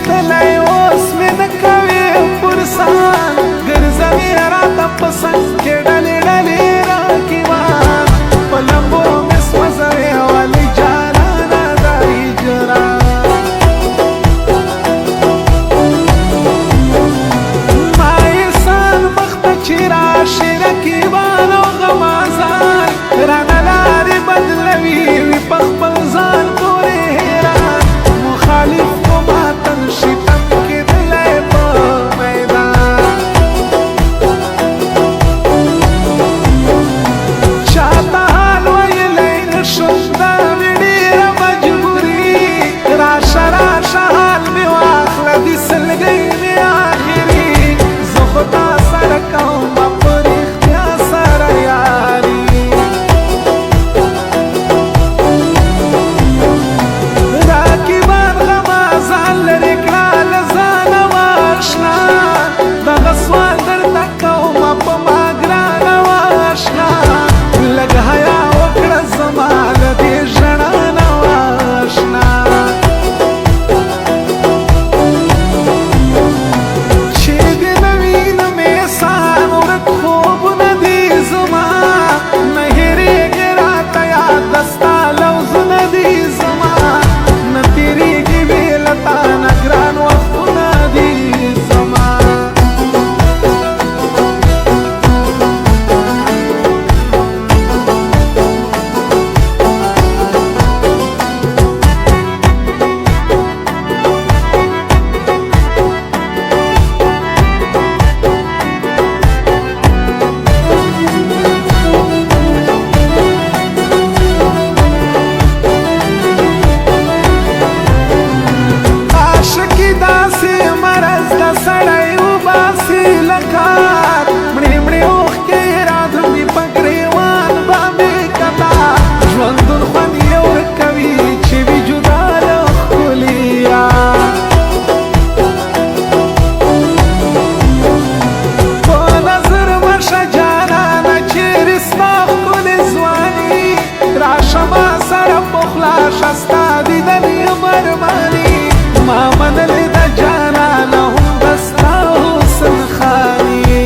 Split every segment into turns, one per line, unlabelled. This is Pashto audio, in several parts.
غشتلی اوس مې نه کوې پرسان ګرځوي راته په څنګ کې ډلې ډلې راکیوان په لمبو مې سوځوې ولې جانانه دا هجران ما احسان مخته چې راشي رقیبان او غمازان رانه لارې بدلوي وي په خپل ځان پورې حیران مخالف خو ماتن شي تن کېدلی په میدان چاته حال ویلی نه شم دا مې ډېره مجبوري راشه راشه حال مې واخله د سلګۍ مې آخري زه خو تا سره کوم په رښتیا سره یاري راکیبان غمازان لرې کړه له ځانه واشنا دغه سوال درته کومه په ما ګرانه واشنا لږ حیا وکړه زما له دې ژړا نه واشنا چې دې نه وینم احسان ورک خوبونه دي زما نه هېرېږي راته یاد د ستا لوظونه دي زما نه تېرېږي بې له تا نه ګران وختونه دي زما عاشقي داسې مرض د سړی وباسي له کار مړې مړې اوښکې راځي په ګرېوان باندې کتار ژوندون خوند یې ورکوي چې وي جدا له ښکلي یار په نظر ورشه جانانه چیرې ستا ښکلې ځواني راشه ما سره په خوله شه ستا دیدن یم ارماني ما منلې د جانانه هم د ستا حسن خاني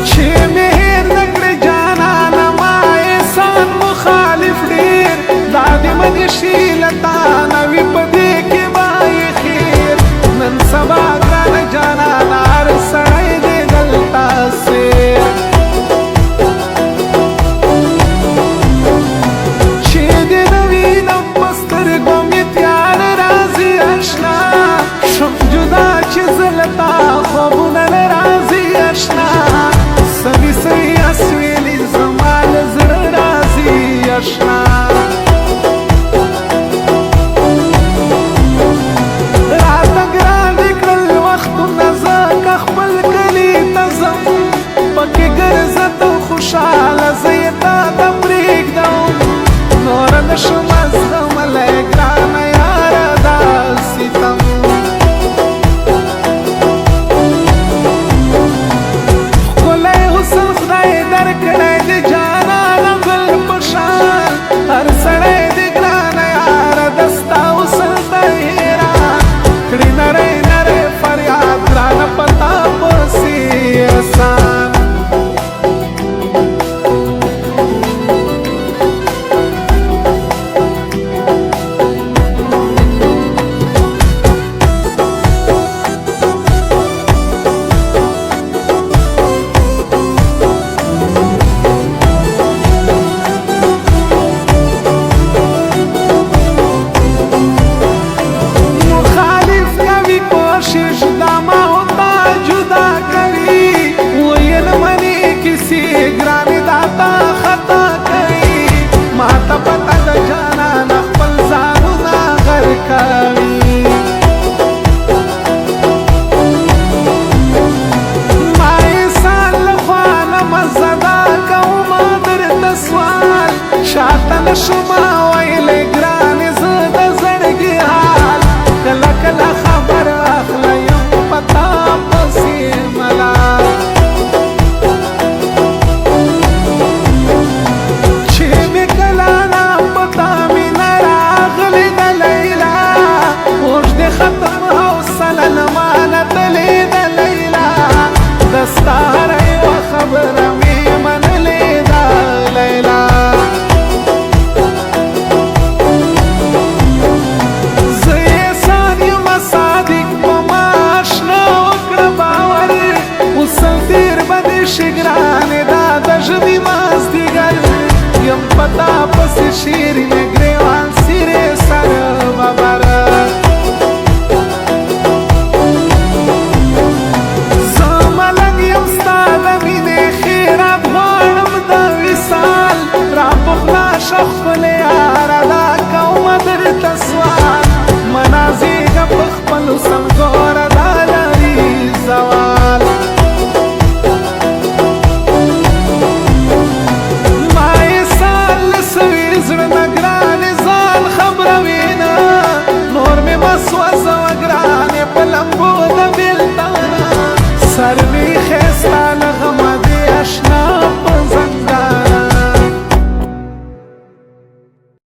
چې مې هېر نه کړې جانانه ما احسان مخالف ډېر دا دې منې شي له تا نه وي په دې کې به یې خیر نن سبا ګرانه جانانه هر سړی دی دلته سیر چې دې نه وینم په سترګو مې تیاره راځي اشنا شم جدا چې زه له تا خوبونه نه راځي اشنا سوي سوي اسویلي زما له زړه راځي اشنا راته ګران دې کړل وختونه زه که خپل کلي ته ځم پکې ګرځه ته خوشحاله زه یې تا ته پرېږدم نوره نه شم زغملی ګرانه یاره دا ستم ښکلی حسن خدای درکړی د جانانه ګل په شان هر سړی د ګرانه یاره د ستا حسن ته حیران کړي نری نری فریاد ګرانه په تا پسې احسان مخالف کوي کوشش دا ما او تا جدا کوي ویل منې کسی ګرانې دا تا خطا کوي ما ته پته د جانانه خپل ځانونه غر کوي ما احسان له خوا نه مزه دا کومه درته سوال شاته نه شم ویلی ګرانې زه د زړګي حال کله کله خبر اخله یم په تا پسې ملال چې مې کله نه په تا مینه راغله شخل یارا دا کوم درته سوال منازیږه په خپلو سمګوره دا لري زوال ما یې سال سوي زړه نه ګران